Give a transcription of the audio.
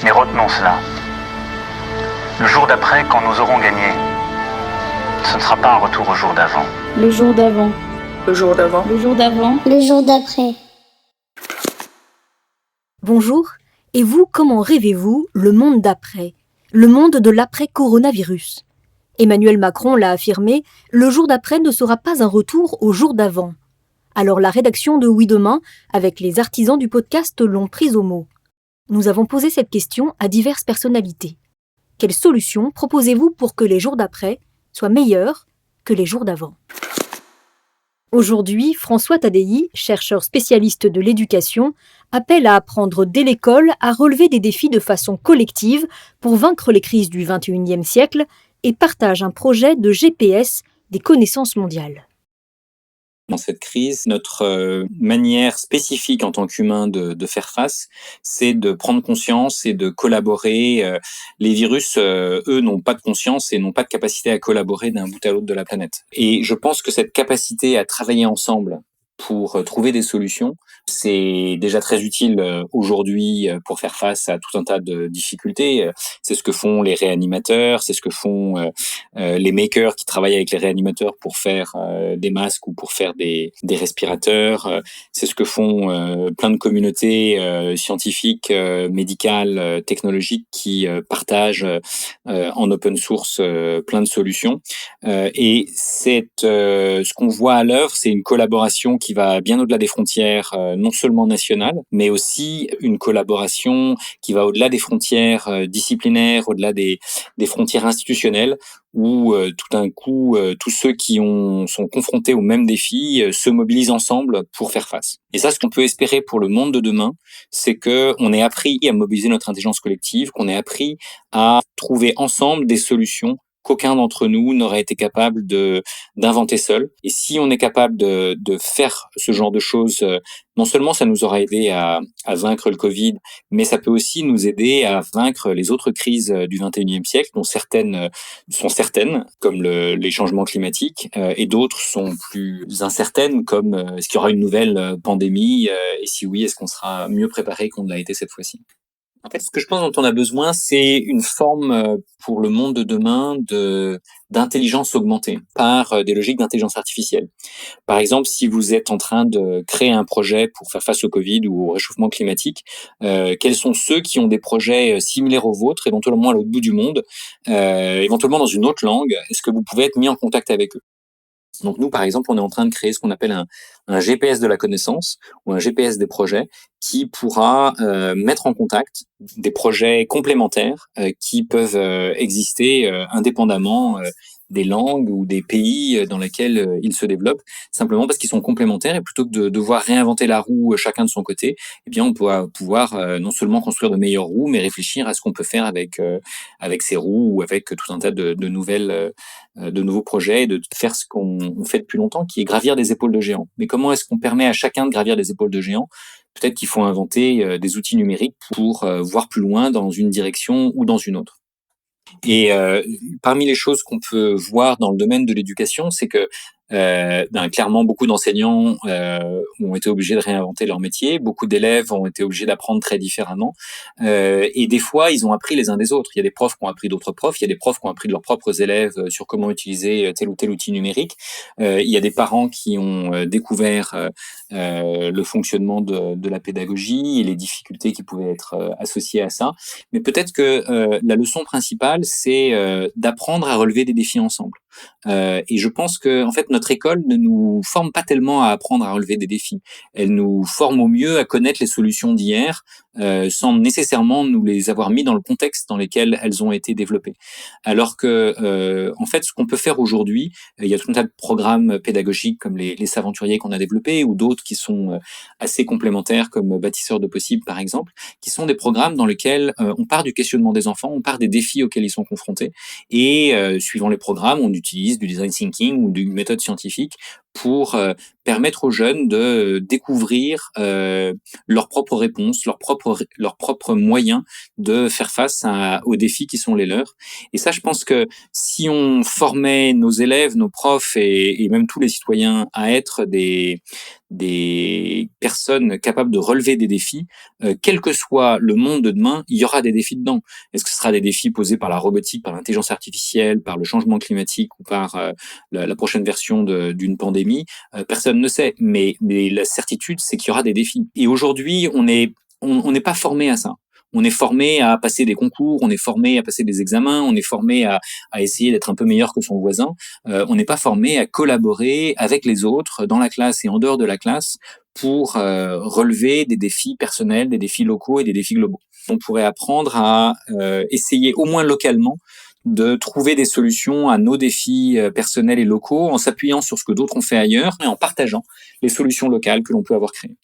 Mais retenons cela. Le jour d'après, quand nous aurons gagné, ce ne sera pas un retour au jour d'avant. Le jour d'avant. Le jour d'avant. Le jour d'avant. Le jour d'après. Bonjour, et vous, comment rêvez-vous le monde d'après? Le monde de l'après-coronavirus? Emmanuel Macron l'a affirmé, le jour d'après ne sera pas un retour au jour d'avant. Alors la rédaction de Oui Demain, avec les artisans du podcast, l'ont prise au mot. Nous avons posé cette question à diverses personnalités. Quelles solutions proposez-vous pour que les jours d'après soient meilleurs que les jours d'avant? Aujourd'hui, François Tadei, chercheur spécialiste de l'éducation, appelle à apprendre dès l'école à relever des défis de façon collective pour vaincre les crises du XXIe siècle et partage un projet de GPS des connaissances mondiales. Dans cette crise, notre manière spécifique en tant qu'humain de faire face, c'est de prendre conscience et de collaborer. Les virus, eux, n'ont pas de conscience et n'ont pas de capacité à collaborer d'un bout à l'autre de la planète. Et je pense que cette capacité à travailler ensemble pour trouver des solutions, c'est déjà très utile aujourd'hui pour faire face à tout un tas de difficultés. C'est ce que font les réanimateurs, c'est ce que font les makers qui travaillent avec les réanimateurs pour faire des masques ou pour faire des respirateurs. C'est ce que font plein de communautés scientifiques, médicales, technologiques qui partagent en open source plein de solutions. Et ce qu'on voit à l'œuvre, c'est une collaboration qui va bien au-delà des frontières, non seulement nationales, mais aussi une collaboration qui va au-delà des frontières disciplinaires, au-delà des frontières institutionnelles, où tout d'un coup, tous ceux qui sont confrontés aux mêmes défis se mobilisent ensemble pour faire face. Et ça, ce qu'on peut espérer pour le monde de demain, c'est qu'on ait appris à mobiliser notre intelligence collective, qu'on ait appris à trouver ensemble des solutions qu'aucun d'entre nous n'aurait été capable d'inventer seul. Et si on est capable de faire ce genre de choses, non seulement ça nous aura aidé à vaincre le Covid, mais ça peut aussi nous aider à vaincre les autres crises du XXIe siècle, dont certaines sont certaines, comme les changements climatiques, et d'autres sont plus incertaines, comme est-ce qu'il y aura une nouvelle pandémie, et si oui, est-ce qu'on sera mieux préparé qu'on ne l'a été cette fois-ci? En fait, ce que je pense dont on a besoin, c'est une forme pour le monde de demain d'intelligence augmentée par des logiques d'intelligence artificielle. Par exemple, si vous êtes en train de créer un projet pour faire face au Covid ou au réchauffement climatique, quels sont ceux qui ont des projets similaires aux vôtres, éventuellement à l'autre bout du monde, éventuellement dans une autre langue? Est-ce que vous pouvez être mis en contact avec eux? Donc nous, par exemple, on est en train de créer ce qu'on appelle un GPS de la connaissance ou un GPS des projets qui pourra mettre en contact des projets complémentaires qui peuvent exister indépendamment des langues ou des pays dans lesquels ils se développent, simplement parce qu'ils sont complémentaires et plutôt que de devoir réinventer la roue chacun de son côté, eh bien on peut pouvoir non seulement construire de meilleures roues, mais réfléchir à ce qu'on peut faire avec ces roues ou avec tout un tas de nouveaux projets, et de faire ce qu'on fait depuis longtemps, qui est gravir des épaules de géants. Mais comment est-ce qu'on permet à chacun de gravir des épaules de géants? Peut-être qu'il faut inventer des outils numériques pour voir plus loin dans une direction ou dans une autre. Et parmi les choses qu'on peut voir dans le domaine de l'éducation, c'est que clairement, beaucoup d'enseignants ont été obligés de réinventer leur métier. Beaucoup d'élèves ont été obligés d'apprendre très différemment. Et des fois, ils ont appris les uns des autres. Il y a des profs qui ont appris d'autres profs. Il y a des profs qui ont appris de leurs propres élèves sur comment utiliser tel ou tel outil numérique. Il y a des parents qui ont découvert le fonctionnement de la pédagogie et les difficultés qui pouvaient être associées à ça. Mais peut-être que la leçon principale, c'est d'apprendre à relever des défis ensemble. Et je pense que, en fait, notre école ne nous forme pas tellement à apprendre à relever des défis. Elle nous forme au mieux à connaître les solutions d'hier, sans nécessairement nous les avoir mis dans le contexte dans lequel elles ont été développées. Alors que, en fait, ce qu'on peut faire aujourd'hui, il y a tout un tas de programmes pédagogiques comme les Saventuriers qu'on a développés ou d'autres qui sont assez complémentaires comme Bâtisseurs de possibles, par exemple, qui sont des programmes dans lesquels on part du questionnement des enfants, on part des défis auxquels ils sont confrontés et suivant les programmes, on utilise du design thinking ou d'une méthode scientifique pour permettre aux jeunes de découvrir leurs propres réponses, leurs propres moyens de faire face aux défis qui sont les leurs. Et ça, je pense que si on formait nos élèves, nos profs et même tous les citoyens à être des personnes capables de relever des défis, quel que soit le monde de demain, il y aura des défis dedans. Est-ce que ce sera des défis posés par la robotique, par l'intelligence artificielle, par le changement climatique ou par la prochaine version d'une pandémie? Personne ne sait, mais la certitude, c'est qu'il y aura des défis. Et aujourd'hui, on n'est pas formé à ça. On est formé à passer des concours, on est formé à passer des examens, on est formé à essayer d'être un peu meilleur que son voisin. On n'est pas formé à collaborer avec les autres dans la classe et en dehors de la classe pour relever des défis personnels, des défis locaux et des défis globaux. On pourrait apprendre à essayer au moins localement de trouver des solutions à nos défis personnels et locaux en s'appuyant sur ce que d'autres ont fait ailleurs et en partageant les solutions locales que l'on peut avoir créées.